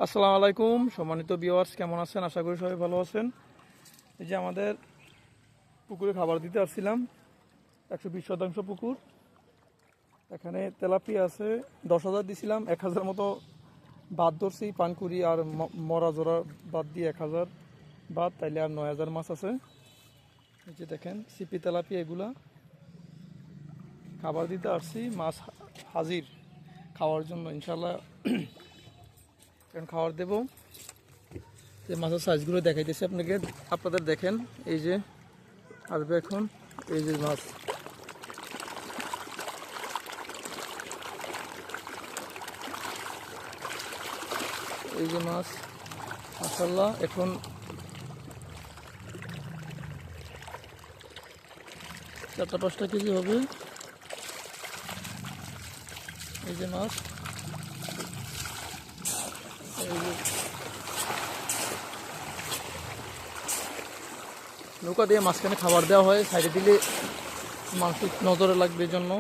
আসসালামু আলাইকুম সম্মানিত ভিউয়ার্স, কেমন আছেন? আশা করি সবাই ভালো আছেন। এই যে আমাদের পুকুরে খাবার দিতে আসছিলাম, 120 শতাংশ পুকুর। এখানে তেলাপিয়া আছে, 10,000 দিছিলাম, 1,000 মতো বাদ ধরছি, পানকুড়ি আর মরা জোড়া বাদ দিয়ে 1,000 বাদ, তাইলে আর 9,000 মাছ আছে। এই যে দেখেন সিপি তেলাপিয়া, এগুলা খাবার দিতে আসছি, মাছ হাজির খাওয়ার জন্য ইনশাল্লাহ। এখন খাবার দেবো। যে মাছের সাইজগুলো দেখাইতেছি আপনাদের দেখেন। এই যে আসবে এখন, এই যে মাছ, এই যে মাছ মাশাআল্লাহ এখন 4-5 কেজি হবে। এই যে মাছ, এই যে নৌকা দিয়ে মাঝখানে খাবার দেওয়া হয়, সাইডে দিলে মাছ নজরে লাগবে এই জন্য।